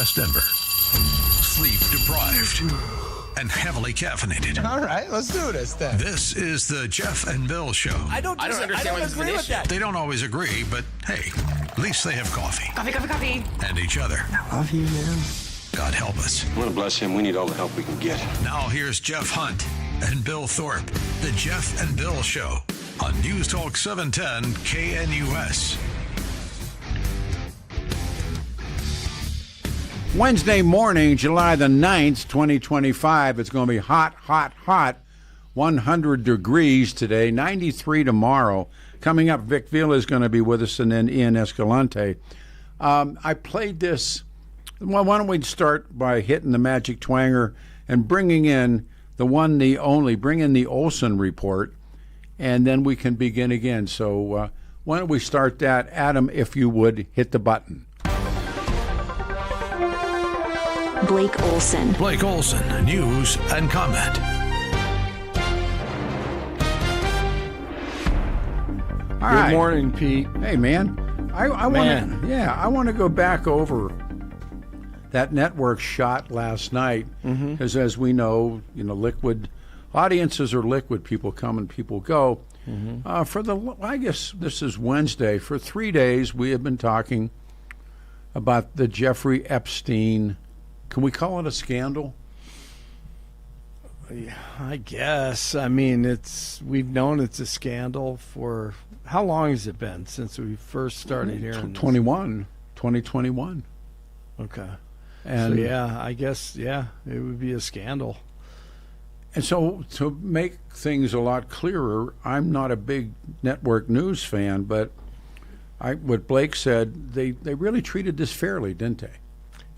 West Denver. Sleep deprived and heavily caffeinated. All right, let's do this then. This is the Jeff and Bill Show. I don't agree with that. They don't always agree, but hey, at least they have coffee. Coffee. And each other. I love you, man. God help us. I want to bless him. We need all the help we can get. Now here's Jeff Hunt and Bill Thorpe. The Jeff and Bill Show on News Talk 710 KNUS. Wednesday morning, July the 9th, 2025. It's going to be hot, hot, hot. 100 degrees today, 93 tomorrow. Coming up, Vic Vila is going to be with us, and then Ian Escalante. I played this. Well, why don't we start by hitting the magic twanger and bringing in the one, the only, bring in the Olson report, and then we can begin again. So why don't we start that? Adam, if you would, hit the button. Blake Olson. Blake Olson, news and comment. Good morning, Pete. Hey, man. I want to go back over that network shot last night, because as we know, liquid audiences are liquid. People come and people go. I guess this is Wednesday. For 3 days, we have been talking about the Jeffrey Epstein. Can we call it a scandal? Yeah, I guess. I mean, we've known it's a scandal for how long has it been since we first started hearing 2021. Okay. And so, yeah, I guess, it would be a scandal. And so to make things a lot clearer, I'm not a big network news fan, but what Blake said, they really treated this fairly, didn't they?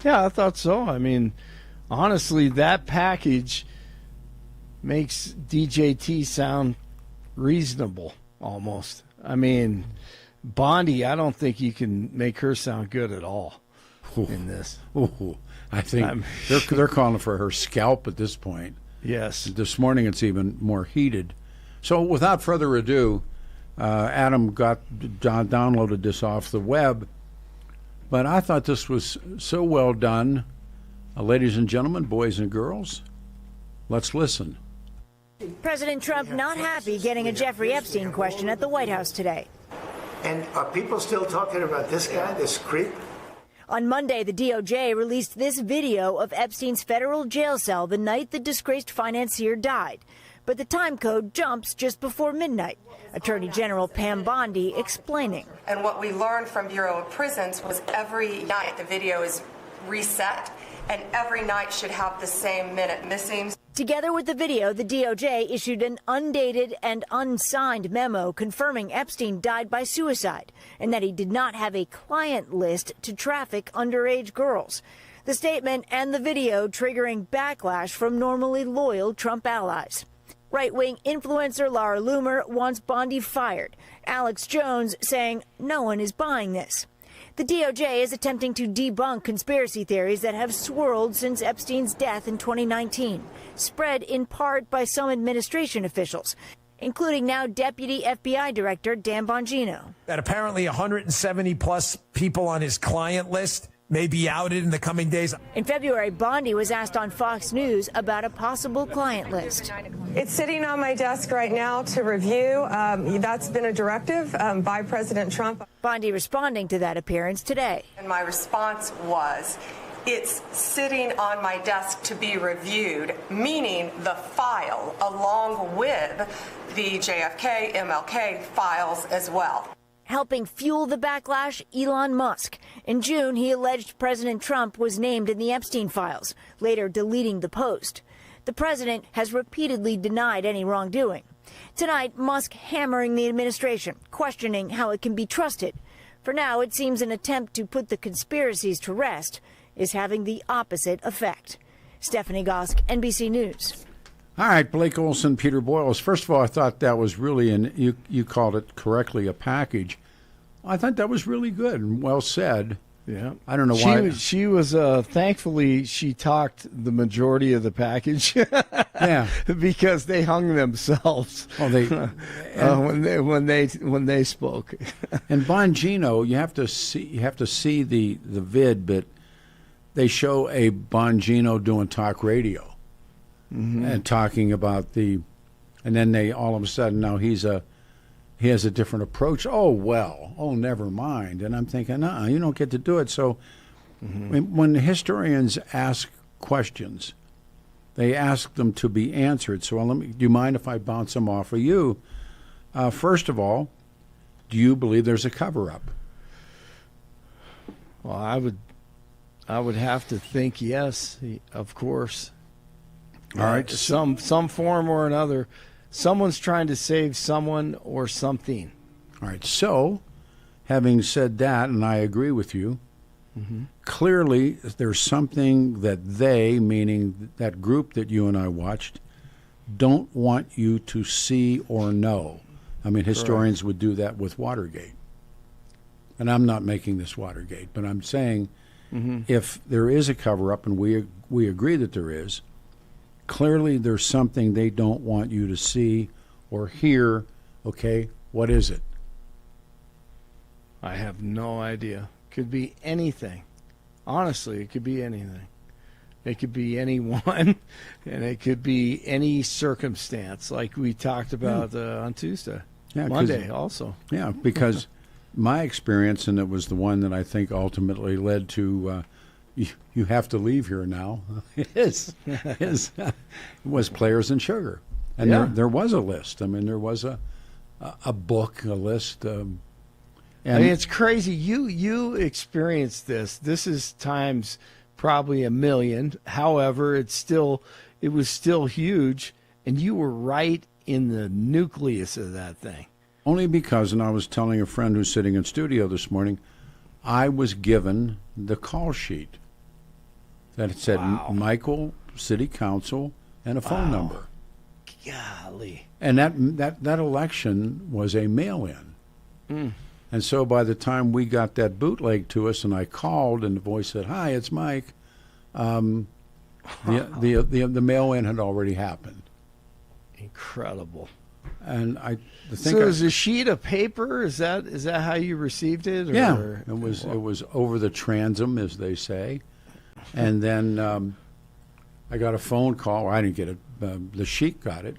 Yeah, I thought so. I mean, honestly, that package makes DJT sound reasonable, almost. I mean, Bondi, I don't think you can make her sound good at all in this. I think they're calling for her scalp at this point. Yes. This morning it's even more heated. So without further ado, Adam downloaded this off the web. But I thought this was so well done. Ladies and gentlemen, boys and girls, let's listen. President Trump not happy getting a Jeffrey Epstein question at the White House today. And are people still talking about this guy, this creep? On Monday, the DOJ released this video of Epstein's federal jail cell the night the disgraced financier died. But the time code jumps just before midnight. Attorney General Pam Bondi explaining. And what we learned from Bureau of Prisons was every night the video is reset, and every night should have the same minute missing. Together with the video, the DOJ issued an undated and unsigned memo confirming Epstein died by suicide and that he did not have a client list to traffic underage girls. The statement and the video triggering backlash from normally loyal Trump allies. Right-wing influencer Laura Loomer wants Bondi fired. Alex Jones saying no one is buying this. The DOJ is attempting to debunk conspiracy theories that have swirled since Epstein's death in 2019, spread in part by some administration officials, including now Deputy FBI Director Dan Bongino. That apparently 170 plus people on his client list may be outed in the coming days. In February, Bondi was asked on Fox News about a possible client list. It's sitting on my desk right now to review. That's been a directive by President Trump. Bondi responding to that appearance today. And my response was, it's sitting on my desk to be reviewed, meaning the file along with the JFK, MLK files as well. Helping fuel the backlash, Elon Musk. In June, he alleged President Trump was named in the Epstein files, later deleting the post. The president has repeatedly denied any wrongdoing. Tonight, Musk hammering the administration, questioning how it can be trusted. For now, it seems an attempt to put the conspiracies to rest is having the opposite effect. Stephanie Gosk, NBC News. All right, Blake Olson, Peter Boyles. First of all, I thought that was really, you called it correctly, a package. I thought that was really good and well said. Yeah. I don't know why. She was thankfully, she talked the majority of the package. Yeah. Because they hung themselves. Oh, when they spoke. And Bongino, you have to see the vid, but they show a Bongino doing talk radio and talking about and then they all of a sudden now he has a different approach. Oh, never mind. And I'm thinking, you don't get to do it. So when historians ask questions, they ask them to be answered. So do you mind if I bounce them off of you? First of all, do you believe there's a cover-up? Well, I would have to think yes, of course. All right. Some form or another. Someone's trying to save someone or something. All right. So, having said that, and I agree with you, clearly there's something that they, meaning that group that you and I watched, don't want you to see or know. I mean, historians would do that with Watergate. And I'm not making this Watergate, but I'm saying if there is a cover-up, and we agree that there is, clearly there's something they don't want you to see or hear. Okay, what is it? I have no idea. Could be anything. Honestly, it could be anything. It could be anyone, and it could be any circumstance, like we talked about on Tuesday. Yeah, Monday also. Yeah, because my experience, and it was the one that I think ultimately led to you have to leave here now, was Players and Sugar. And there was a list. I mean, there was a book, a list. And I mean, it's crazy. You experienced this. This is times probably 1 million. However, it was still huge, and you were right in the nucleus of that thing. Only because, and I was telling a friend who's sitting in studio this morning, I was given the call sheet that said Michael, City Council, and a phone number. Golly. And that election was a mail-in. And so by the time we got that bootleg to us, and I called, and the voice said, "Hi, it's Mike," the mail-in had already happened. Incredible. And so it was a sheet of paper. Is that how you received it? Or? Yeah, it was over the transom, as they say. And then I got a phone call. I didn't get it. The sheik got it,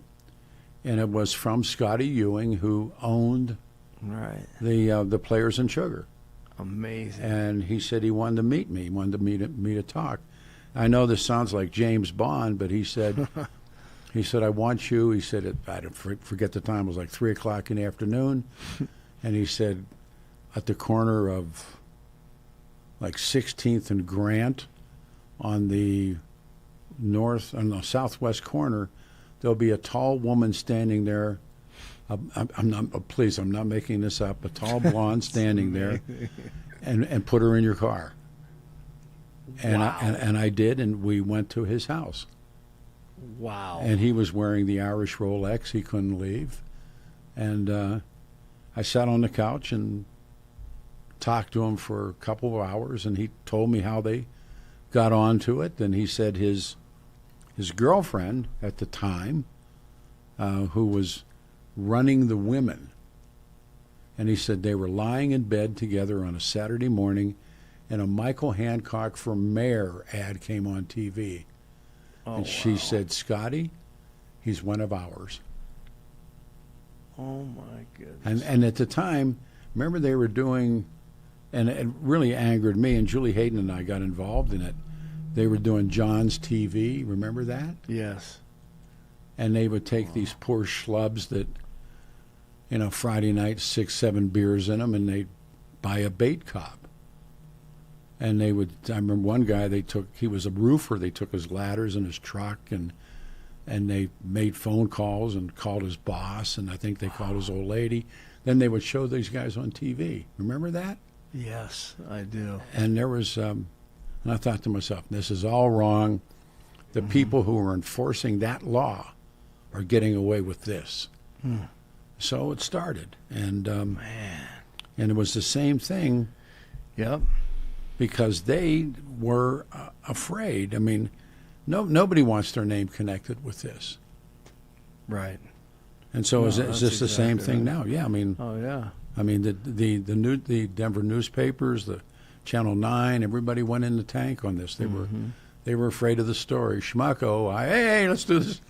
and it was from Scotty Ewing, who owned the Players and Sugar. Amazing. And he said he wanted to meet me. He wanted me to talk. I know this sounds like James Bond, but he said. He said, "I want you." He said, I forget the time. It was like 3 o'clock in the afternoon. And he said, at the corner of like 16th and Grant on the southwest corner, there'll be a tall woman standing there. I'm not making this up. A tall blonde standing there, and put her in your car. And I did, and we went to his house. Wow. And he was wearing the Irish Rolex. He couldn't leave. And I sat on the couch and talked to him for a couple of hours, and he told me how they got onto it. And he said his girlfriend at the time, who was running the women, and he said they were lying in bed together on a Saturday morning, and a Michael Hancock for mayor ad came on TV. And she said, "Scotty, he's one of ours." Oh, my goodness. And at the time, remember they were doing, and it really angered me, and Julie Hayden and I got involved in it. They were doing John's TV. Remember that? Yes. And they would take these poor schlubs that, Friday night, 6, 7 beers in them, and they'd buy a bait cop. And I remember one guy, he was a roofer. They took his ladders and his truck, and they made phone calls and called his boss, and I think they called his old lady. Then they would show these guys on TV. Remember that? Yes, I do. And there was, and I thought to myself, this is all wrong. The people who are enforcing that law are getting away with this. So it started. And, and it was the same thing. Yep. Because they were afraid. I mean, nobody wants their name connected with this. Right. And so is this the same thing now? Yeah, I mean. Oh yeah. I mean the Denver newspapers, the Channel 9, everybody went in the tank on this. They were afraid of the story. Schmucko, hey, let's do this.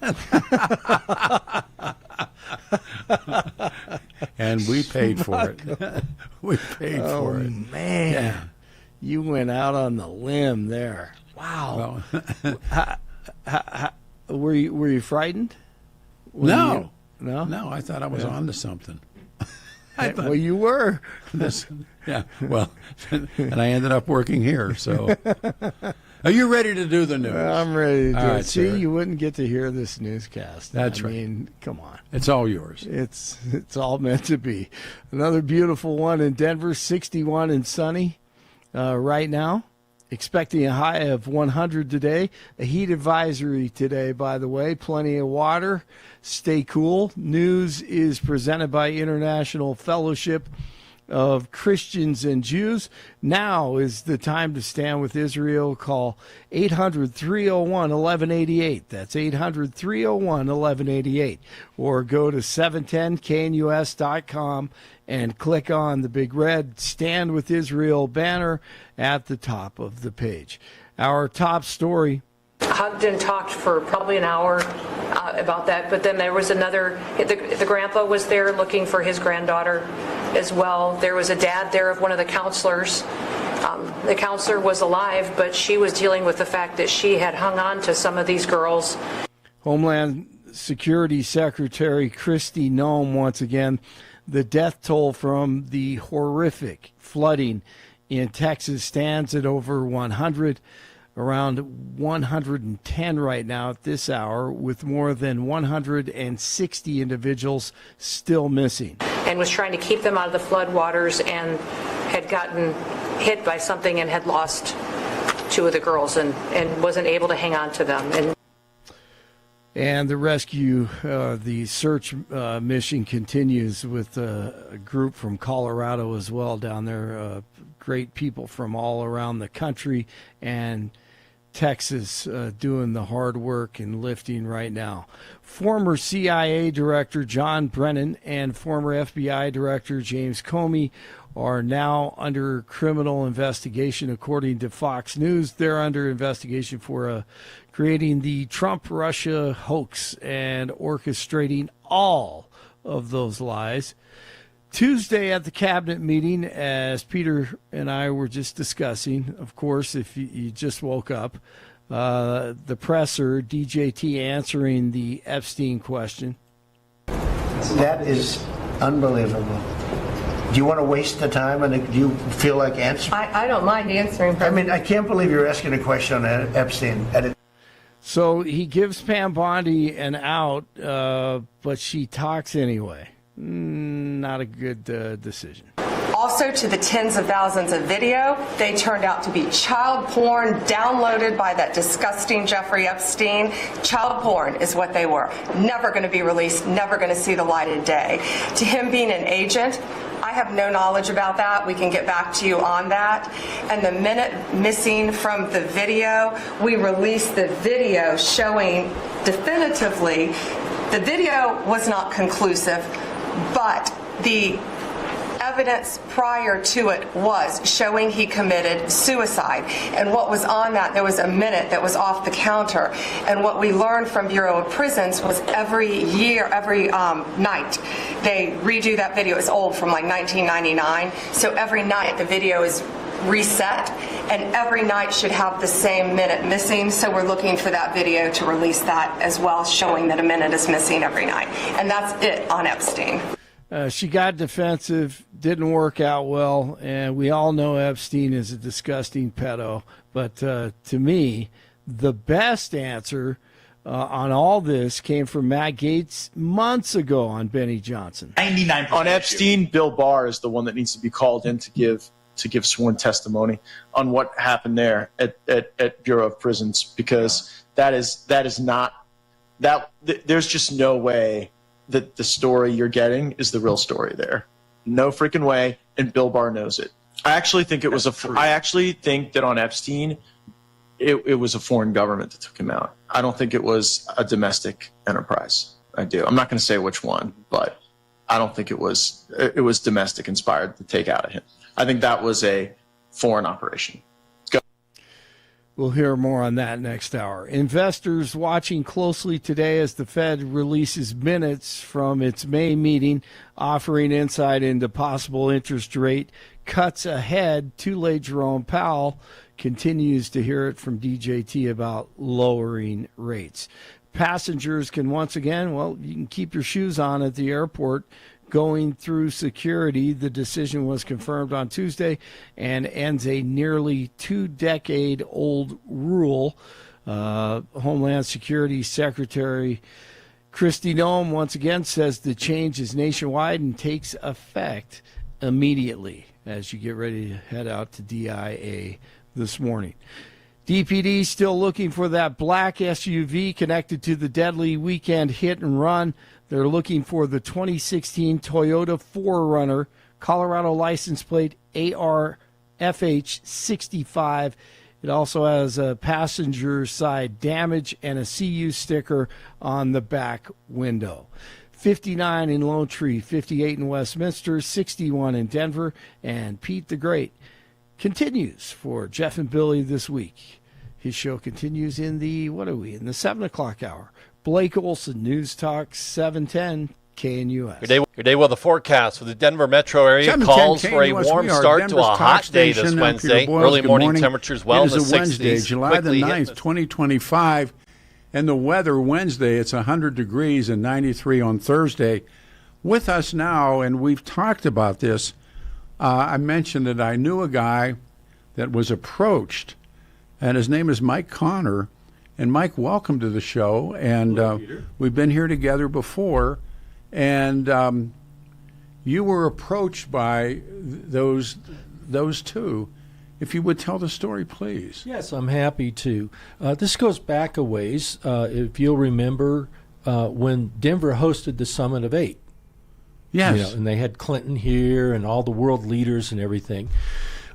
And we paid for it. We paid for it. Man, yeah. You went out on the limb there. Wow. Well, were you frightened? No. No, I thought I was on to something. Well, you were. Yeah, well, and I ended up working here, so. Are you ready to do the news? I'm ready to do it. Right, See, sir. you wouldn't get to hear this newscast. That's right. I mean, come on. It's all yours. It's all meant to be. Another beautiful one in Denver, 61 and sunny right now. Expecting a high of 100 today. A heat advisory today, by the way. Plenty of water. Stay cool. News is presented by International Fellowship of Christians and Jews. Now is the time to stand with Israel. Call 800-301-1188. That's 800-301-1188. Or go to 710knus.com and click on the big red Stand with Israel banner at the top of the page. Our top story. Hugged and talked for probably an hour about that, but then there was another, the grandpa was there looking for his granddaughter as well. There was a dad there of one of the counselors. The counselor was alive, but she was dealing with the fact that she had hung on to some of these girls. Homeland Security Secretary Kristi Noem, once again, the death toll from the horrific flooding in Texas stands at over 100. Around 110 right now at this hour, with more than 160 individuals still missing. And was trying to keep them out of the floodwaters and had gotten hit by something and had lost two of the girls and wasn't able to hang on to them. And the rescue, the search mission continues with a group from Colorado as well down there. Great people from all around the country and Texas doing the hard work and lifting right now. Former CIA Director John Brennan and former FBI Director James Comey are now under criminal investigation, according to Fox News. They're under investigation for creating the Trump-Russia hoax and orchestrating all of those lies. Tuesday at the cabinet meeting, as Peter and I were just discussing, of course, if you just woke up, the presser, DJT, answering the Epstein question. That is unbelievable. Do you want to waste the time, and do you feel like answering? I don't mind answering. I mean, I can't believe you're asking a question on Epstein. So he gives Pam Bondi an out, but she talks anyway. Not a good decision. Also, to the tens of thousands of video, they turned out to be child porn downloaded by that disgusting Jeffrey Epstein. Child porn is what they were. Never going to be released, never going to see the light of day. To him being an agent, I have no knowledge about that. We can get back to you on that. And the minute missing from the video, we released the video showing definitively the video was not conclusive, but the evidence prior to it was showing he committed suicide. And what was on that, there was a minute that was off the counter. And what we learned from Bureau of Prisons was every year, every night, they redo that video. It's old, from like 1999. So every night the video is reset, and every night should have the same minute missing. So we're looking for that video to release that as well, showing that a minute is missing every night. And that's it on Epstein. She got defensive, didn't work out well, and we all know Epstein is a disgusting pedo. But to me, the best answer on all this came from Matt Gaetz months ago on Benny Johnson. 99% on Epstein, Bill Barr is the one that needs to be called in to give sworn testimony on what happened there at Bureau of Prisons, because that is not that. There's just no way that the story you're getting is the real story there. No freaking way, and Bill Barr knows it. I actually think I actually think that on Epstein, it was a foreign government that took him out. I don't think it was a domestic enterprise. I do. I'm not going to say which one, but I don't think it was domestic inspired to take out of him. I think that was a foreign operation. We'll hear more on that next hour. Investors watching closely today as the Fed releases minutes from its May meeting, offering insight into possible interest rate cuts ahead. Too-late Jerome Powell continues to hear it from DJT about lowering rates. Passengers can once again, well, you can keep your shoes on at the airport going through security. The decision was confirmed on Tuesday and ends a nearly 2-decade-old rule. Homeland Security Secretary Kristi Noem once again says the change is nationwide and takes effect immediately as you get ready to head out to DIA this morning. DPD still looking for that black SUV connected to the deadly weekend hit and run. They're looking for the 2016 Toyota 4Runner, Colorado license plate ARFH65. It also has a passenger side damage and a CU sticker on the back window. 59 in Lone Tree, 58 in Westminster, 61 in Denver, and Pete the Great continues for Jeff and Billy this week. His show continues in the, in the 7 o'clock hour. Blake Olson, News Talk 710 KNUS. Your day well, the forecast for the Denver metro area calls for a warm start to a hot day this Wednesday. Early morning temperatures well in the 60s. Wednesday, July the 9th, 2025. And the weather Wednesday, it's 100 degrees and 93 on Thursday. With us now, and we've talked about this, I mentioned that I knew a guy that was approached, and his name is Mike Connor. And Mike, welcome to the show. And we've been here together before. And you were approached by those two. If you would tell the story, please. Yes, I'm happy to. This goes back a ways. If you'll remember when Denver hosted the Summit of Eight. Yes. And they had Clinton here and all the world leaders and everything.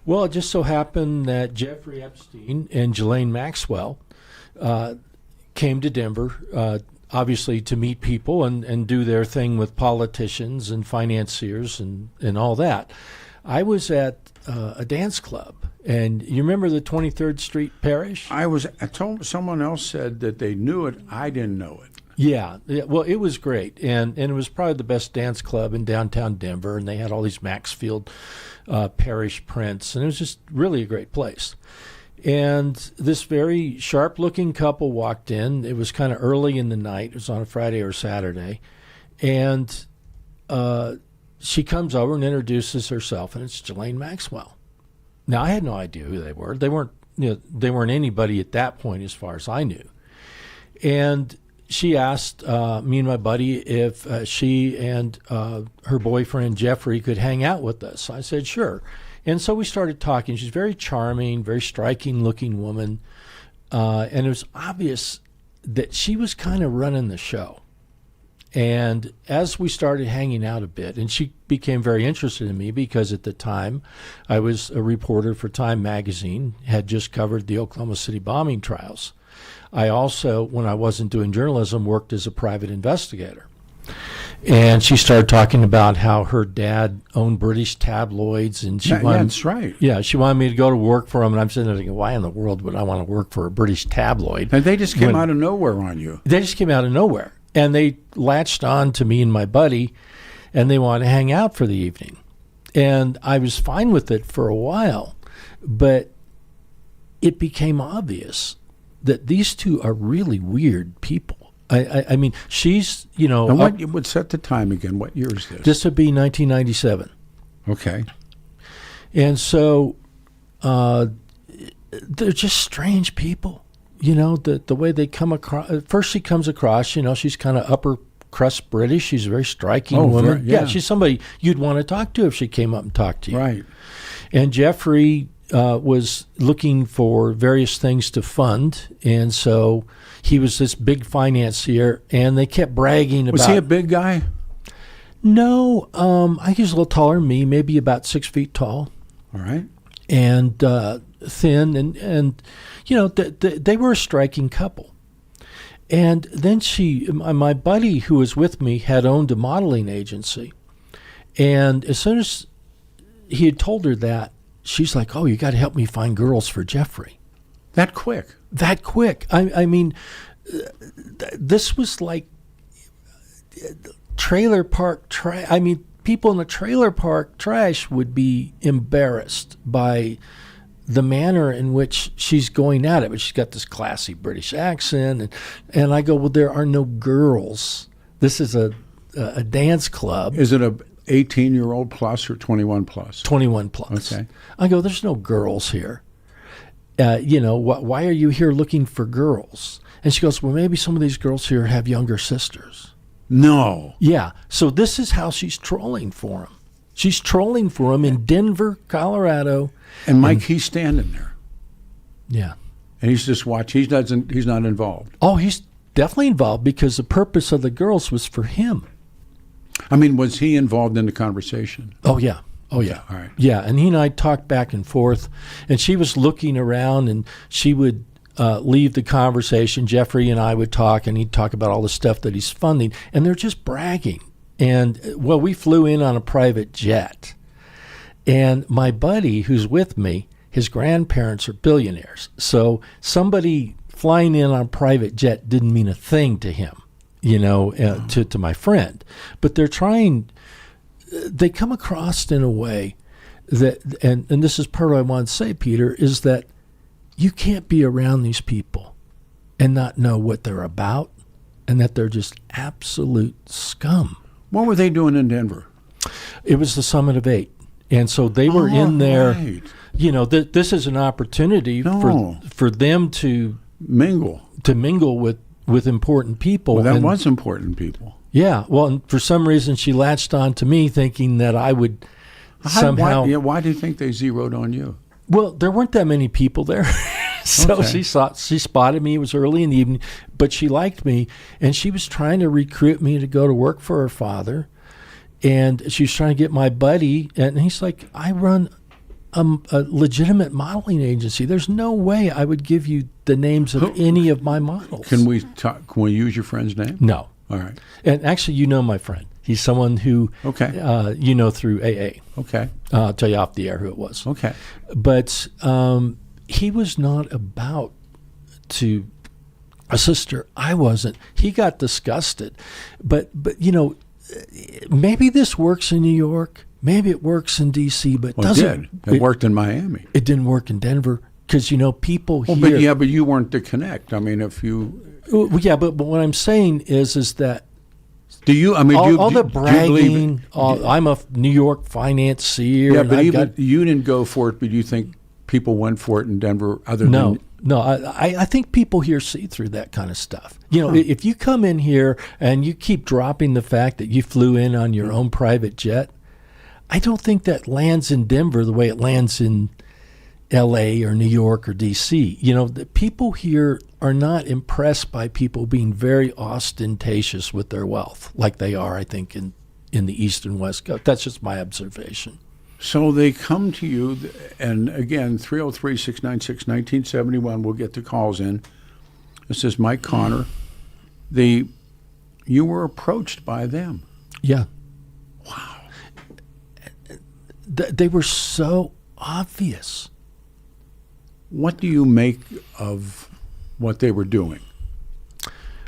Well, it just so happened that Jeffrey Epstein and Ghislaine Maxwell came to Denver, obviously to meet people and do their thing with politicians and financiers and all that. I was at a dance club, and you remember the 23rd Street Parish? I told someone else said that they knew it. I didn't know it. Yeah, well, it was great, and it was probably the best dance club in downtown Denver, and they had all these Maxfield Parish prints, and it was just really a great place. And this very sharp-looking couple walked in. It was kind of early in the night. It was on a Friday or Saturday. And she comes over and introduces herself, and it's Ghislaine Maxwell. Now, I had no idea who they were. They weren't anybody at that point as far as I knew. And she asked me and my buddy if she and her boyfriend, Jeffrey, could hang out with us. I said, sure. And so we started talking. She's very charming, very striking-looking woman. And it was obvious that she was kind of running the show. And as we started hanging out a bit, and she became very interested in me because at the time I was a reporter for Time magazine, had just covered the Oklahoma City bombing trials. I also, when I wasn't doing journalism, worked as a private investigator. And she started talking about how her dad owned British tabloids, and she wanted, that's right. Yeah, she wanted me to go to work for him, and I'm sitting there thinking, why in the world would I want to work for a British tabloid? And they just came out of nowhere on you. They just came out of nowhere, and they latched on to me and my buddy, and they wanted to hang out for the evening. And I was fine with it for a while, but it became obvious that these two are really weird people. I mean, she's, And what would set the time again? What year is this? This would be 1997. Okay. And so they're just strange people. The way they come across. First, she comes across, she's kind of upper crust British. She's a very striking woman. Yeah, she's somebody you'd want to talk to if she came up and talked to you. Right. And Jeffrey was looking for various things to fund, and so he was this big financier, and they kept bragging about... Was he a big guy? No, I think he was a little taller than me, maybe about 6 feet tall. All right. And thin, and they were a striking couple. And then my buddy who was with me had owned a modeling agency, and as soon as he had told her that, she's like, "Oh, you got to help me find girls for Jeffrey." That quick. I mean, this was like trailer park trash. I mean, people in the trailer park trash would be embarrassed by the manner in which she's going at it. But she's got this classy British accent, and I go, "Well, there are no girls. This is a dance club." Is it a 18-year-old plus or 21 plus? 21 plus. Okay. I go, "There's no girls here. Why are you here looking for girls?" And she goes, "Well, maybe some of these girls here have younger sisters." No. Yeah. So this is how she's trolling for him. She's trolling for him in Denver, Colorado. And Mike, he's standing there. Yeah. And he's just watching. He's not involved. Oh, he's definitely involved because the purpose of the girls was for him. I mean, was he involved in the conversation? Oh, yeah. Oh, yeah. All right. Yeah, and he and I talked back and forth, and she was looking around, and she would leave the conversation. Jeffrey and I would talk, and he'd talk about all the stuff that he's funding, and they're just bragging. And, well, we flew in on a private jet, and my buddy who's with me, his grandparents are billionaires, so somebody flying in on a private jet didn't mean a thing to him, to my friend. But they come across in a way that, and this is part of what I want to say, Peter, is that you can't be around these people and not know what they're about and that they're just absolute scum. What were they doing in Denver? It was the Summit of 8. And so they were in there. Right. This is an opportunity for them to mingle with important people. Well, that was important people. Yeah. Well, and for some reason she latched on to me thinking that I would somehow. Why do you think they zeroed on you? Well, there weren't that many people there. So okay. she spotted me. It was early in the evening, but she liked me, and she was trying to recruit me to go to work for her father. And she was trying to get my buddy, and he's like, "I run a legitimate modeling agency. There's no way I would give you the names of any of my models." Can we talk? Can we use your friend's name? No. All right. And actually, my friend. He's someone who, through AA. Okay. I'll tell you off the air who it was. Okay. But he was not about to assist her. I wasn't. He got disgusted. But maybe this works in New York. Maybe it works in D.C., but doesn't. It worked in Miami. It didn't work in Denver because, people here. But you weren't the connect. I mean, if you. Well, yeah, but what I'm saying is that. Do you? I mean, all the bragging. I'm a New York financier. Yeah, but you didn't go for it. But do you think people went for it in Denver? No. I think people here see through that kind of stuff. If you come in here and you keep dropping the fact that you flew in on your own private jet, I don't think that lands in Denver the way it lands in L.A. or New York or D.C. The people here are not impressed by people being very ostentatious with their wealth like they are, I think, in the East and West Coast. That's just my observation. So they come to you, and again, 303-696-1971, we'll get the calls in. This is Mike Connor. You were approached by them. Yeah. Wow. They were so obvious. What do you make of what they were doing?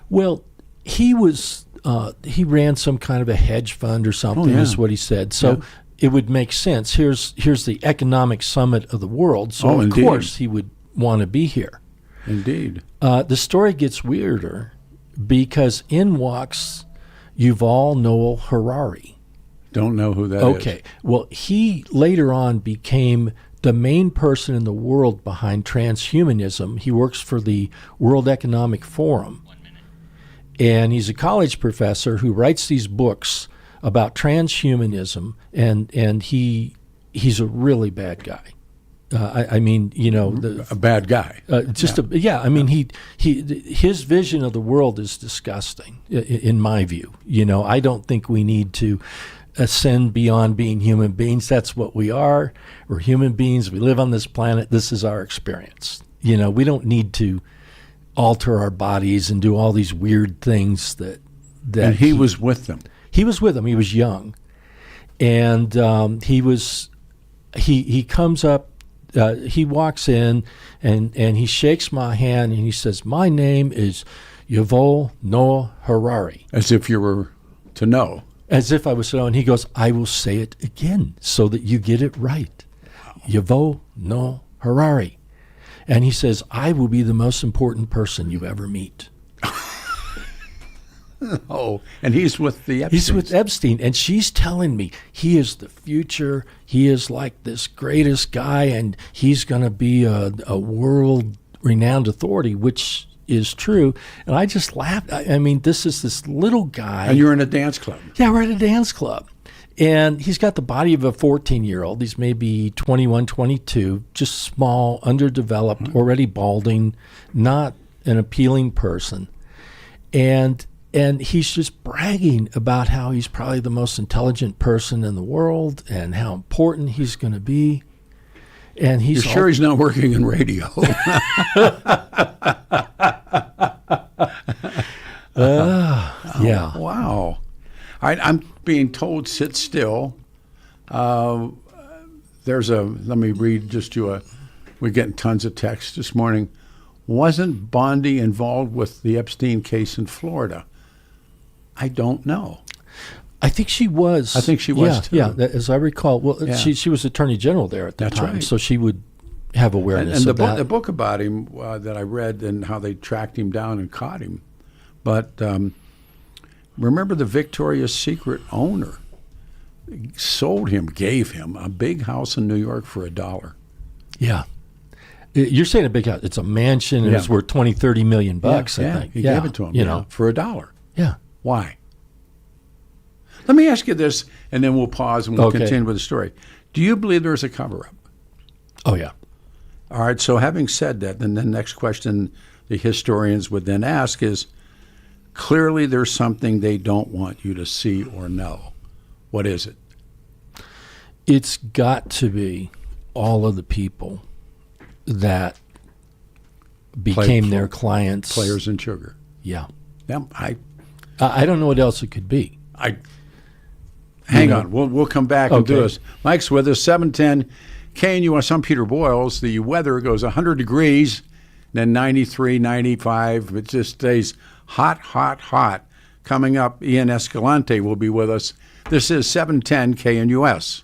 Well, he ran some kind of a hedge fund or something, is what he said. So it would make sense. Here's the economic summit of the world, so of course he would want to be here. Indeed. The story gets weirder because in walks Yuval Noah Harari. Don't know who that is. Okay. Well, he later on became the main person in the world behind transhumanism. He works for the World Economic Forum. And he's a college professor who writes these books about transhumanism, and he's a really bad guy. A bad guy. His vision of the world is disgusting, in my view. I don't think we need to ascend beyond being human beings. That's what we are. We're human beings. We live on this planet. This is our experience. We don't need to alter our bodies and do all these weird things that and he was with them. He was with them. He was young, and he comes up he walks in and he shakes my hand and he says, "My name is Yuval Noah Harari." As if you were to know. As if I was to know. And he goes, "I will say it again so that you get it right. Wow. Yuval Noah Harari." And he says, "I will be the most important person you ever meet." Oh, and he's with the Epstein. He's with Epstein, and she's telling me he is the future. He is like this greatest guy, and he's going to be a world-renowned authority, which is true. And I just laughed. I mean, this is this little guy. And you're in a dance club. Yeah, we're at a dance club. And he's got the body of a 14-year-old. He's maybe 21, 22, just small, underdeveloped, already balding, not an appealing person. And he's just bragging about how he's probably the most intelligent person in the world and how important he's going to be. And he's You're sure he's not working in radio? Yeah. Wow. I'm being told sit still. Let me read just you we're getting tons of texts this morning. Wasn't Bondi involved with the Epstein case in Florida? I don't know. I think she was. I think she was too. Yeah, as I recall. Well, yeah. she was Attorney General there at the time, right. So she would have awareness of that. The book about him that I read and how they tracked him down and caught him. But remember the Victoria's Secret owner gave him a big house in New York for $1. Yeah. You're saying a big house. It's a mansion and it's worth $20-30 million bucks, I think. He gave it to him, for $1. Yeah. Why? Let me ask you this, and then we'll pause and we'll continue with the story. Do you believe there's a cover-up? Oh, yeah. All right, so having said that, then the next question the historians would then ask is, clearly there's something they don't want you to see or know. What is it? It's got to be all of the people that became their clients. Players in sugar. Yeah. Yeah, I don't know what else it could be. Hang on. We'll come back and do this. Mike's with us, 710 KNUS. I'm Peter Boyles. The weather goes 100 degrees, then 93, 95. It just stays hot, hot, hot. Coming up, Ian Escalante will be with us. This is 710 KNUS.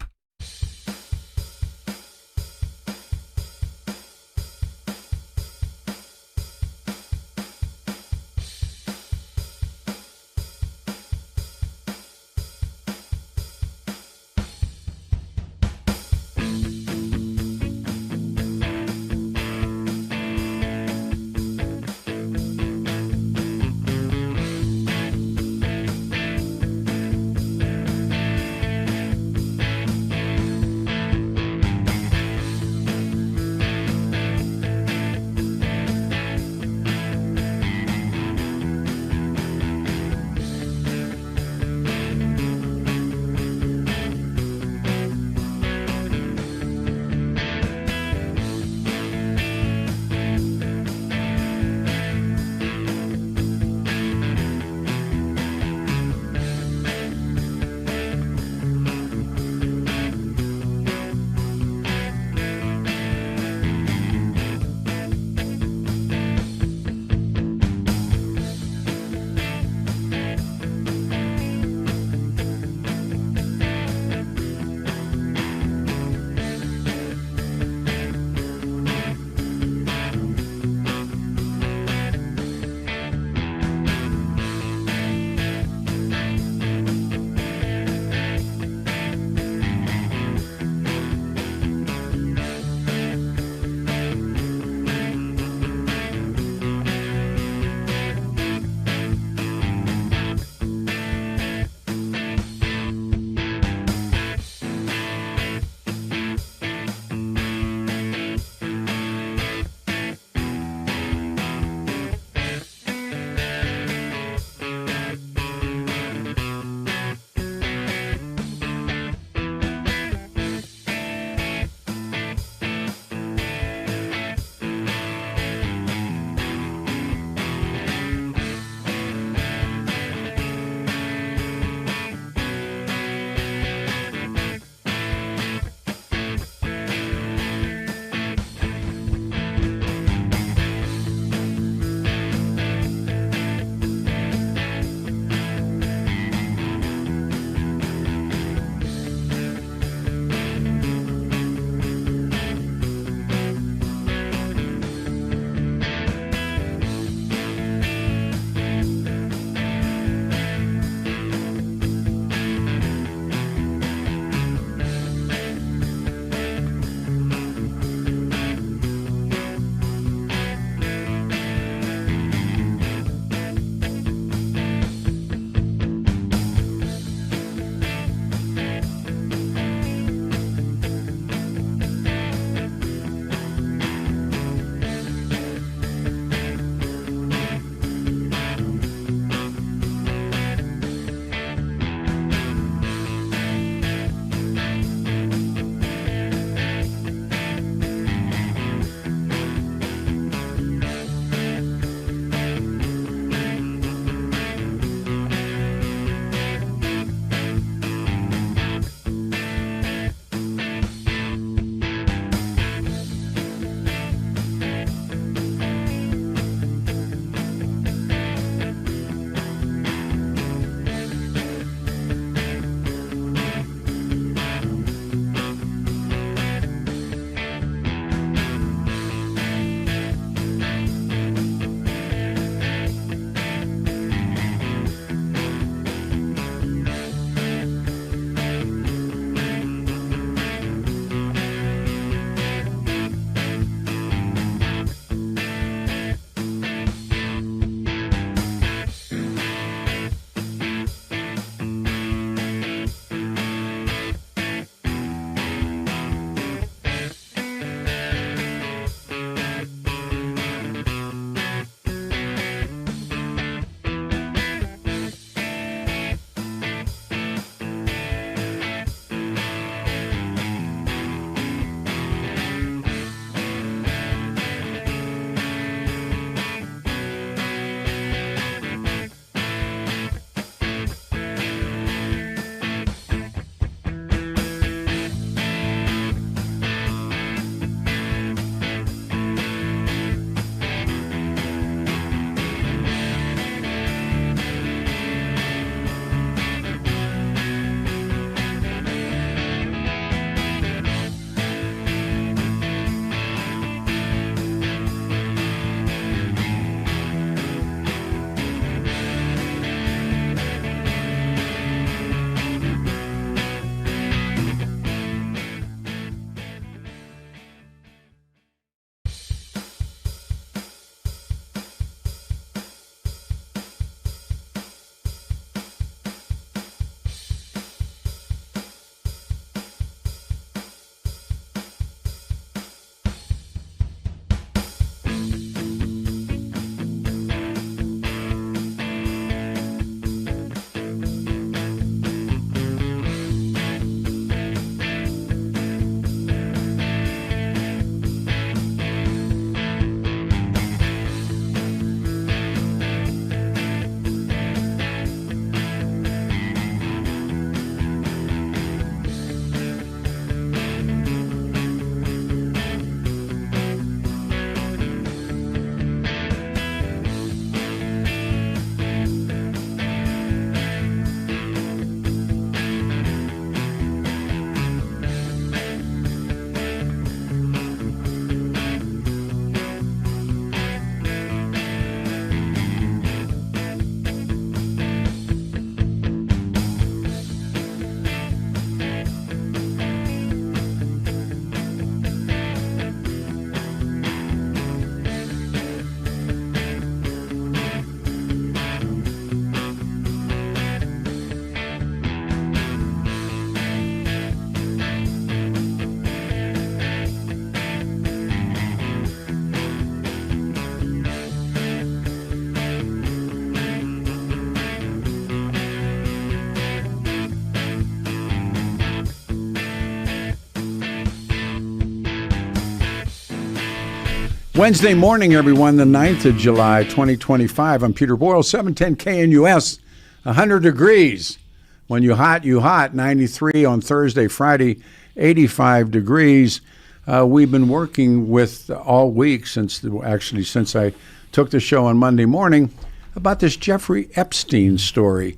Wednesday morning, everyone, the 9th of July, 2025. I'm Peter Boyle, 710 KNUS, 100 degrees. When you hot, 93 on Thursday, Friday, 85 degrees. We've been working with all week since I took the show on Monday morning about this Jeffrey Epstein story.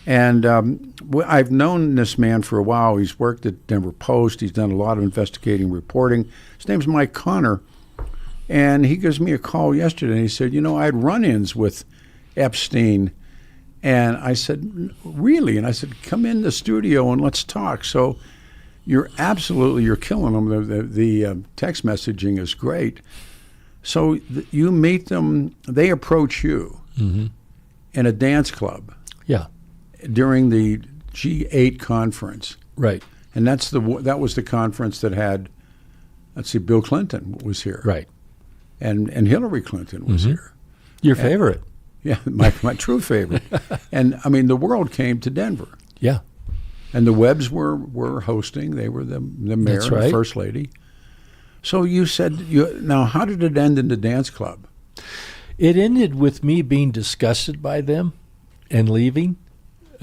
And I've known this man for a while. He's worked at Denver Post. He's done a lot of investigating reporting. His name's Mike Connor. And he gives me a call yesterday, and he said, I had run-ins with Epstein. And I said, really? And I said, come in the studio and let's talk. So you're killing them. The text messaging is great. So you meet them, they approach you in a dance club. Yeah. During the G8 conference. Right. And that was the conference that had, Bill Clinton was here. Right. And Hillary Clinton was here. Your favorite. Yeah, my true favorite. And, the world came to Denver. Yeah. And the Webbs were hosting. They were the mayor and the first lady. So you said, now how did it end in the dance club? It ended with me being disgusted by them and leaving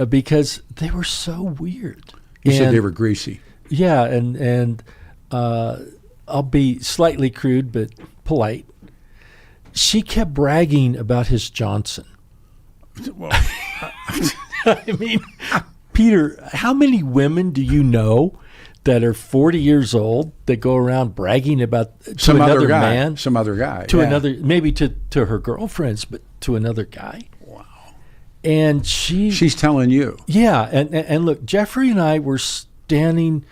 because they were so weird. You said they were greasy. Yeah, and I'll be slightly crude but polite. She kept bragging about his Johnson. Well, Peter, how many women do you know that are 40 years old that go around bragging about some other guy, another, maybe to her girlfriends, but to another guy? Wow. And she's telling you. Yeah, and look, Jeffrey and I were standing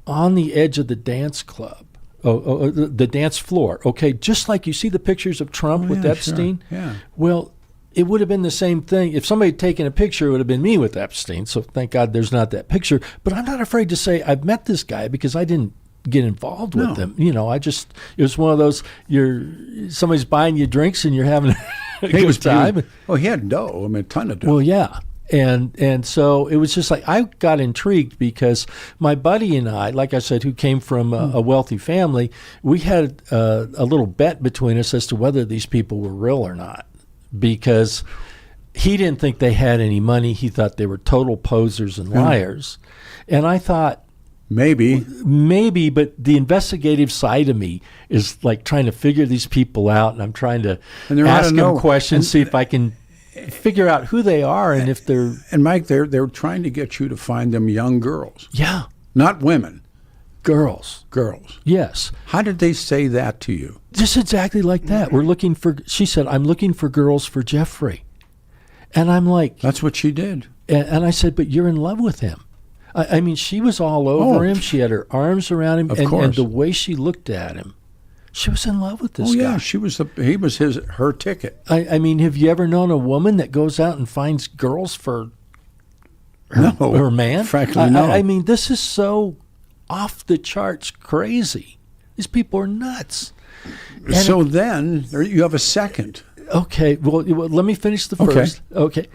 on the edge of the dance club. The dance floor, okay, just like you see the pictures of Trump with Epstein. Sure. Yeah. Well, it would have been the same thing. If somebody had taken a picture, it would have been me with Epstein. So thank God there's not that picture. But I'm not afraid to say I've met this guy because I didn't get involved with him. It was one of those, somebody's buying you drinks and you're having a good time. He had dough. A ton of dough. Well, yeah. And so it was just like I got intrigued because my buddy and I, like I said, who came from a wealthy family, we had a little bet between us as to whether these people were real or not, because he didn't think they had any money. He thought they were total posers and liars. And I thought, maybe, but the investigative side of me is like trying to figure these people out, and I'm trying to ask them questions, see if I can figure out who they are and if they're... And Mike, they're trying to get you to find them young girls. Yeah. Not women. Girls. Yes. How did they say that to you? Just exactly like that. She said, I'm looking for girls for Jeffrey. And I'm like... That's what she did. And I said, but you're in love with him. She was all over him. She had her arms around him. And the way she looked at him, she was in love with this guy. Yeah, he was her ticket. Have you ever known a woman that goes out and finds girls for her man? Frankly, no. This is so off the charts crazy. These people are nuts. So then you have a second. Okay, well, let me finish the first. Okay.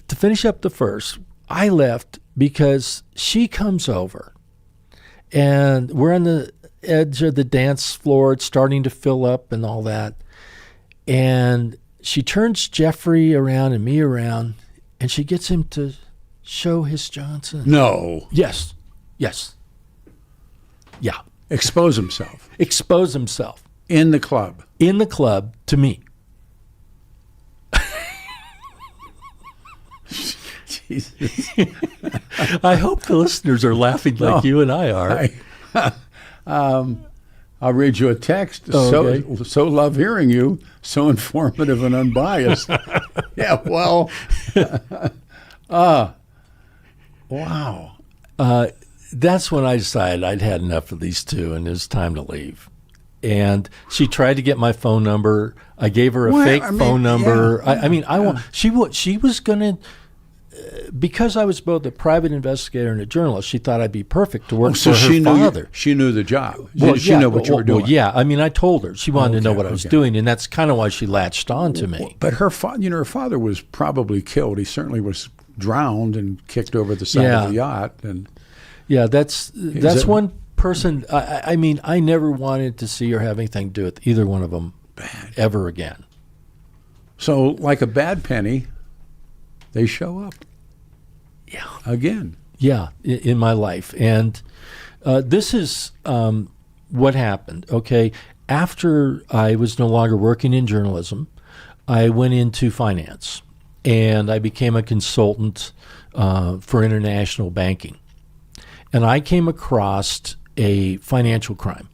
To finish up the first, I left because she comes over and we're on the edge of the dance floor. It's starting to fill up and all that. And she turns Jeffrey around and me around, and she gets him to show his Johnson. No. Yes. Yeah. Expose himself. In the club to me. Jesus. I hope the listeners are laughing like you and I are. I'll read you a text. Okay. So love hearing you. So informative and unbiased. Yeah, well. Wow. That's when I decided I'd had enough of these two and it was time to leave. And she tried to get my phone number. I gave her a fake phone number. Yeah. She was going to, because I was both a private investigator and a journalist, she thought I'd be perfect to work for her father. She knew the job. She knew what you were doing. Well, yeah. I told her. She wanted to know what I was doing, and that's kind of why she latched on to me. But her father was probably killed. He certainly was drowned and kicked over the side of the yacht. And yeah, that's one person, I mean, I never wanted to see or have anything to do with either one of them ever again. So, like a bad penny, they show up. Yeah. Again. Yeah, in my life. And this is what happened, okay? After I was no longer working in journalism, I went into finance, and I became a consultant for international banking. And I came across a financial crime,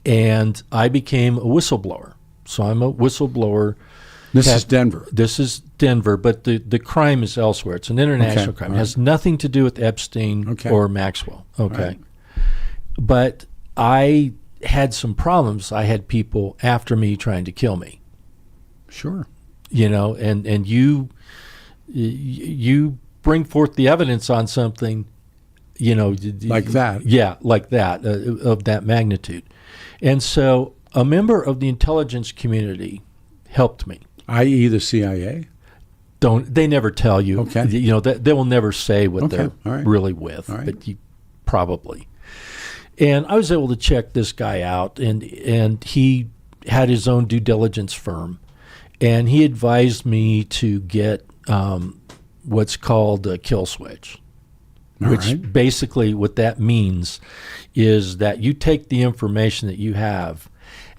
and I became a whistleblower. So I'm a whistleblower. This is Denver. This is Denver, but the crime is elsewhere. It's an international crime. It has nothing to do with Epstein or Maxwell. Okay. Right. But I had some problems. I had people after me trying to kill me. Sure. You know, and you bring forth the evidence on something, you know. Like that. Yeah, like that, of that magnitude. And so a member of the intelligence community helped me. I.e. the CIA? They never tell you. Okay. You know, they will never say what they're right. really with, but you probably. And I was able to check this guy out, and he had his own due diligence firm, and he advised me to get what's called a kill switch, which basically what that means is that you take the information that you have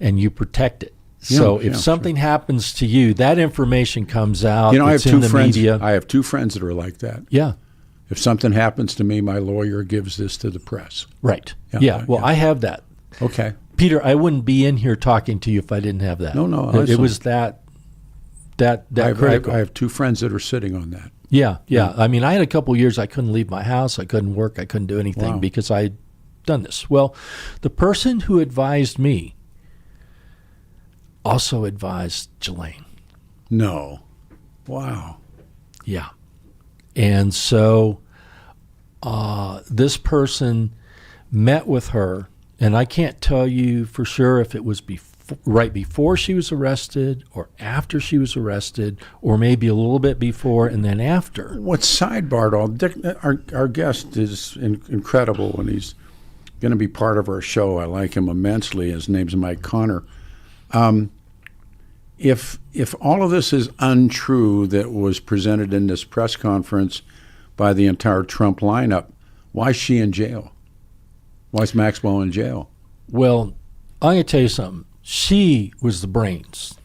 and you protect it. So if something happens to you, that information comes out. You know, I have two friends. Media. I have two friends that are like that. Yeah. If something happens to me, my lawyer gives this to the press. Right. Yeah. Well, I have that. Okay. Peter, I wouldn't be in here talking to you if I didn't have that. No. It was that critical. I have two friends that are sitting on that. Yeah. I mean, I had a couple of years I couldn't leave my house. I couldn't work. I couldn't do anything because I'd done this. Well, the person who advised me also advised Jelaine. No. Wow. Yeah. And so this person met with her, and I can't tell you for sure if it was right before she was arrested or after she was arrested or maybe a little bit before and then after. What's sidebarred all, Dick, our guest is incredible, and he's going to be part of our show. I like him immensely. His name's Mike Connor. If all of this is untrue that was presented in this press conference by the entire Trump lineup, why is she in jail? Why is Maxwell in jail? Well, I'm going to tell you something. She was the brains.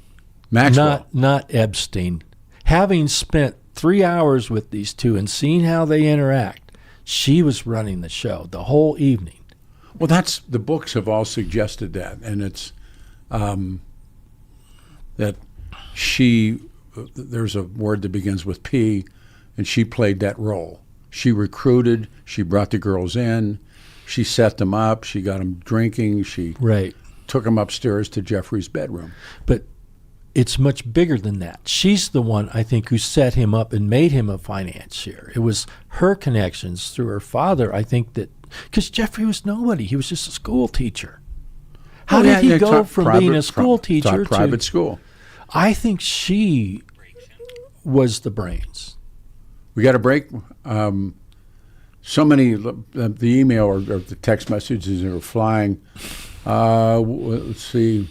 Maxwell. Not Epstein. Having spent 3 hours with these two and seeing how they interact, she was running the show the whole evening. Well, the books have all suggested that, and it's that there's a word that begins with P, and she played that role. She recruited, she brought the girls in, she set them up, she got them drinking, she took them upstairs to Jeffrey's bedroom. But it's much bigger than that. She's the one, I think, who set him up and made him a financier. It was her connections through her father, I think, that because Jeffrey was nobody. He was just a school teacher. How did he go from being a school teacher to private school? I think she was the brains. We got a break. So many, the email or the text messages are flying. Let's see.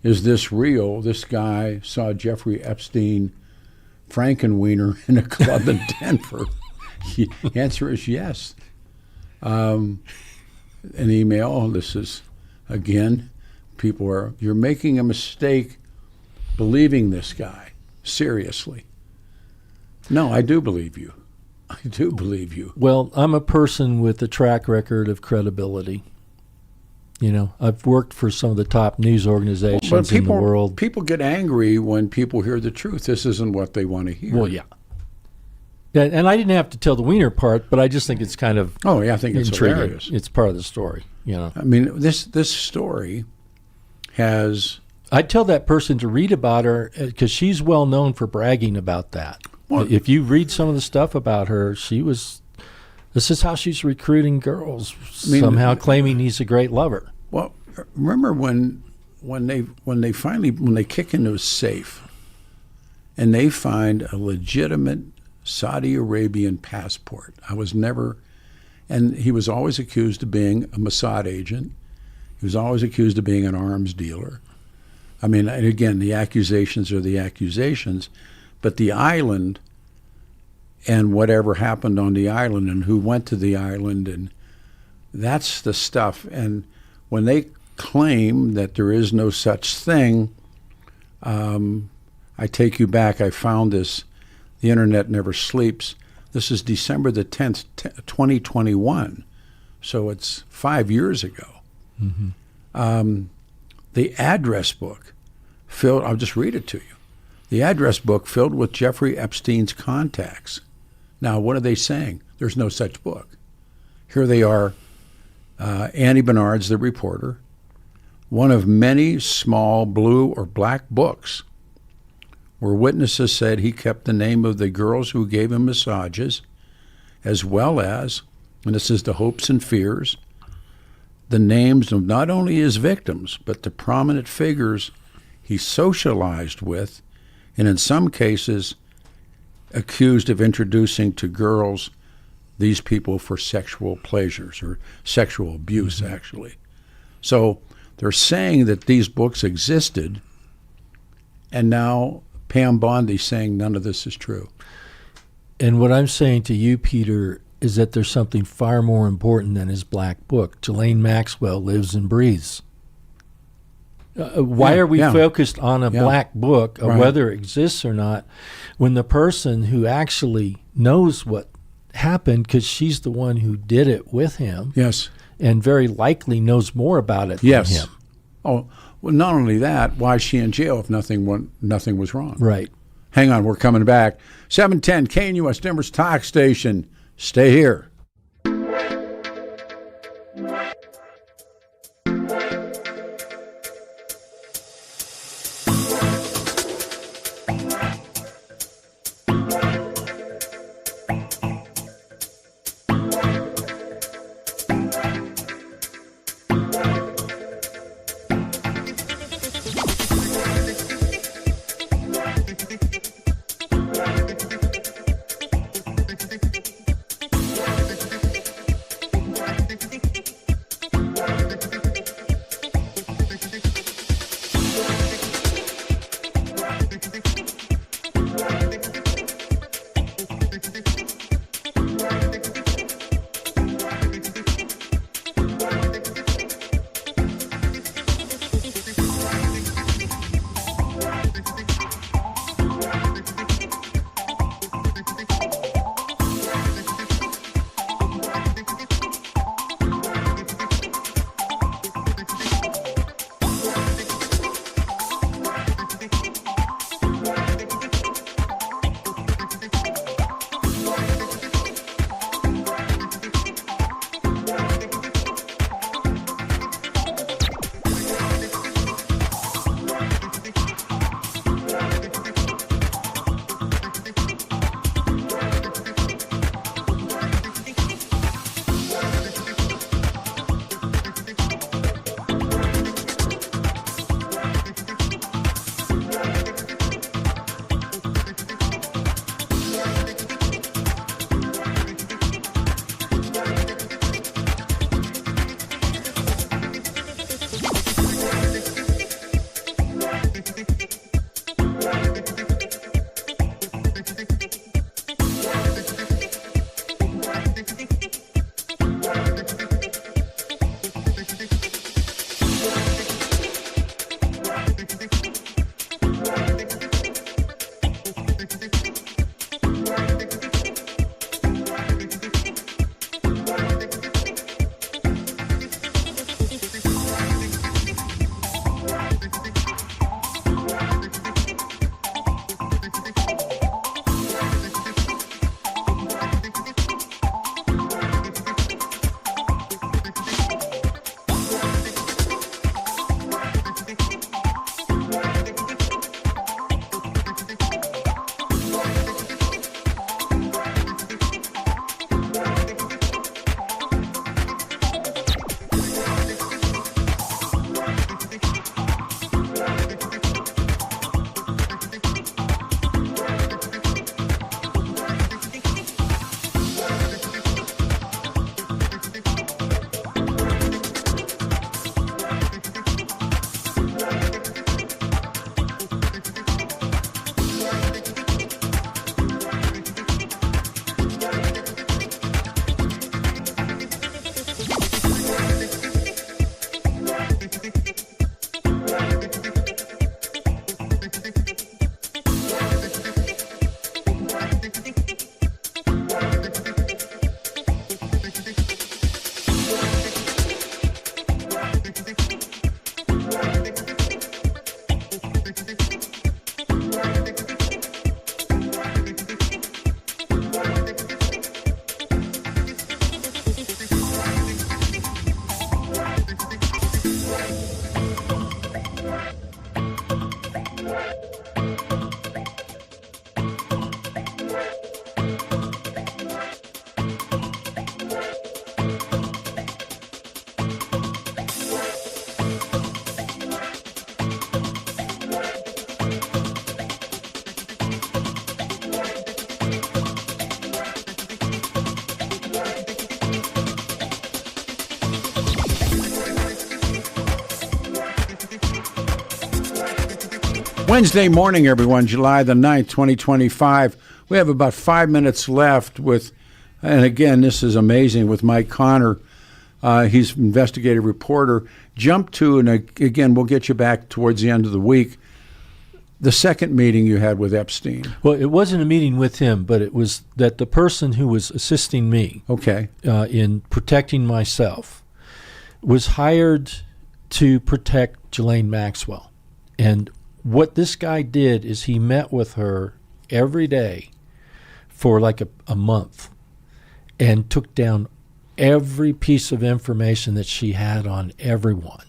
Is this real? This guy saw Jeffrey Epstein Frankenweiner in a club in Denver. The answer is yes. An email. This is, again, you're making a mistake believing this guy. Seriously. No, I do believe you. I do believe you. Well, I'm a person with a track record of credibility. You know, I've worked for some of the top news organizations in the world. People get angry when people hear the truth. This isn't what they want to hear. Well, yeah. And I didn't have to tell the wiener part, but I just think it's kind of I think it's intriguing. Hilarious. It's part of the story, you know. I mean, this story has... I'd tell that person to read about her because she's well known for bragging about that. Well, if you read some of the stuff about her, this is how she's recruiting girls, somehow claiming he's a great lover. Well, remember when they kick into a safe and they find a legitimate Saudi Arabian passport. I was never And he was always accused of being a Mossad agent. He was always accused of being an arms dealer. I mean, and again, the accusations are the accusations, but the island and whatever happened on the island and who went to the island, and that's the stuff. And when they claim that there is no such thing, I take you back. I found this. The internet never sleeps. This is December the 10th, 2021. So it's 5 years ago. Mm-hmm. The address book filled, I'll just read it to you. The address book filled with Jeffrey Epstein's contacts. Now, what are they saying? There's no such book. Here they are, Annie Bernard's the reporter, one of many small blue or black books where witnesses said he kept the name of the girls who gave him massages, as well as, and this is the hopes and fears, the names of not only his victims, but the prominent figures he socialized with, and in some cases accused of introducing to girls these people for sexual pleasures or sexual abuse, actually. So they're saying that these books existed, and now Pam Bondi saying none of this is true. And what I'm saying to you, Peter, is that there's something far more important than his black book. Ghislaine Maxwell lives and breathes. Why are we focused on a black book, whether it exists or not, when the person who actually knows what happened, because she's the one who did it with him, yes, and very likely knows more about it than him. Oh, well, not only that, why is she in jail if nothing was wrong? Right. Hang on, we're coming back. 710 KNUS Denver's Talk Station. Stay here. Wednesday morning, everyone, July the 9th, 2025. We have about 5 minutes left with, and again, this is amazing, with Mike Connor. He's an investigative reporter. Jump to, and again, we'll get you back towards the end of the week, the second meeting you had with Epstein. Well, it wasn't a meeting with him, but it was that the person who was assisting me in protecting myself was hired to protect Ghislaine Maxwell. And what this guy did is he met with her every day for like a month and took down every piece of information that she had on everyone.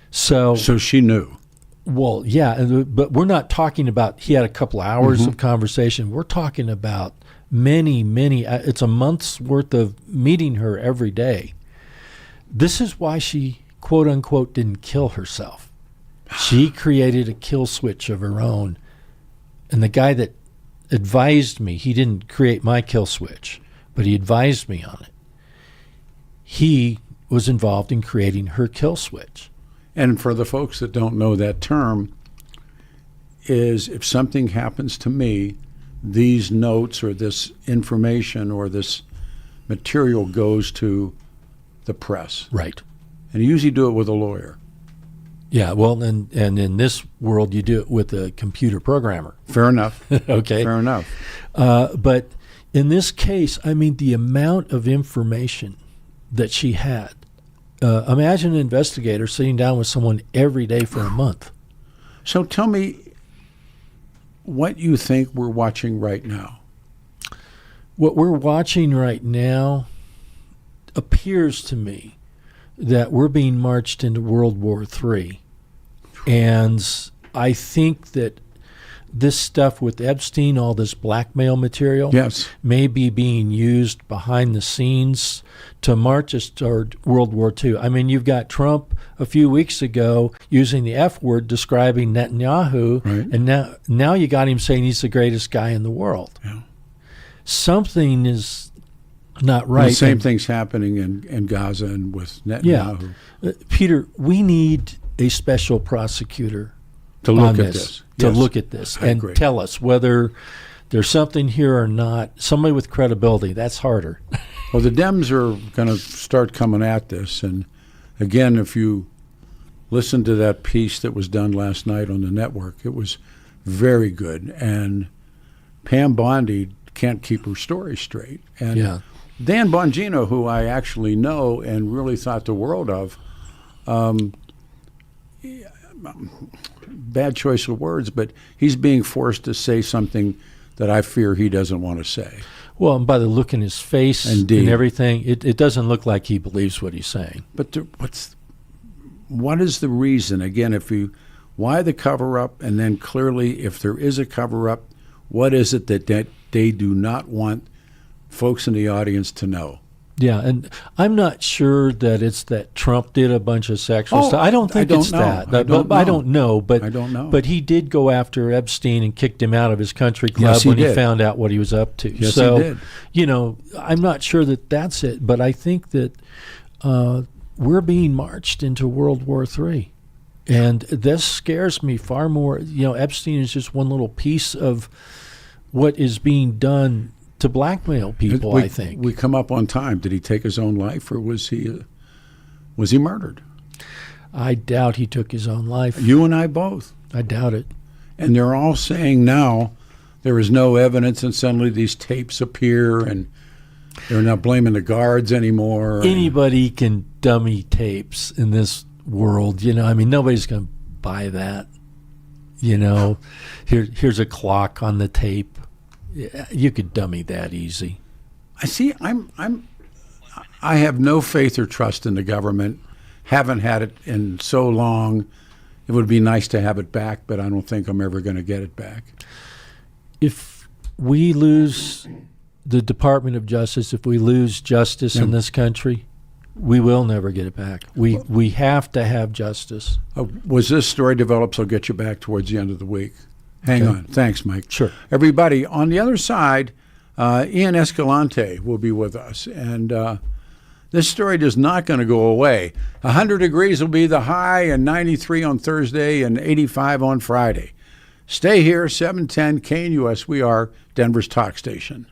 So she knew. Well, yeah, but we're not talking about he had a couple hours of conversation. We're talking about many, it's a month's worth of meeting her every day. This is why she, quote unquote, didn't kill herself. She created a kill switch of her own. And the guy that advised me, he didn't create my kill switch, but he advised me on it. He was involved in creating her kill switch. And for the folks that don't know that term, is if something happens to me, these notes or this information or this material goes to the press. Right. And you usually do it with a lawyer. Yeah, well, and in this world, you do it with a computer programmer. Fair enough. Okay. Fair enough. But in this case, I mean, the amount of information that she had. Imagine an investigator sitting down with someone every day for a month. So tell me what you think we're watching right now. What we're watching right now appears to me that we're being marched into World War III. And I think that this stuff with Epstein, all this blackmail material, may be being used behind the scenes to march us toward World War II. I mean, you've got Trump a few weeks ago using the F word describing Netanyahu, and now you got him saying he's the greatest guy in the world. Yeah. Something is not right. The same thing's happening in Gaza and with Netanyahu. Yeah. Peter, we need a special prosecutor to look at this. Look at this and tell us whether there's something here or not. Somebody with credibility, that's harder. Well, the Dems are going to start coming at this. And again, if you listen to that piece that was done last night on the network, it was very good. And Pam Bondi can't keep her story straight. And Dan Bongino, who I actually know and really thought the world of, bad choice of words, but he's being forced to say something that I fear he doesn't want to say. Well, and by the look in his face and everything, it doesn't look like he believes what he's saying. But what is the reason? Again, why the cover-up? And then clearly, if there is a cover-up, what is it that they do not want folks in the audience to know? Yeah, and I'm not sure that it's that Trump did a bunch of sexual stuff. I don't think it's that. I don't know. But he did go after Epstein and kicked him out of his country club when he found out what he was up to. Yes, so, he did. You know, I'm not sure that that's it, but I think that we're being marched into World War III. And this scares me far more. You know, Epstein is just one little piece of what is being done to blackmail people, I think. We come up on time. Did he take his own life, or was he murdered? I doubt he took his own life. You and I both. I doubt it. And they're all saying now there is no evidence, and suddenly these tapes appear, and they're not blaming the guards anymore. Anybody can dummy tapes in this world. You know, I mean, nobody's going to buy that. You know, here's a clock on the tape. You could dummy that easy. I see. I have no faith or trust in the government. Haven't had it in so long. It would be nice to have it back, but I don't think I'm ever going to get it back. If we lose the Department of Justice, if we lose justice in this country, we will never get it back. We have to have justice. Was this story developed? So I'll get you back towards the end of the week. Hang on. Thanks, Mike. Sure. Everybody, on the other side, Ian Escalante will be with us. And this story is not going to go away. 100 degrees will be the high, and 93 on Thursday, and 85 on Friday. Stay here, 710 KNUS. We are Denver's talk station.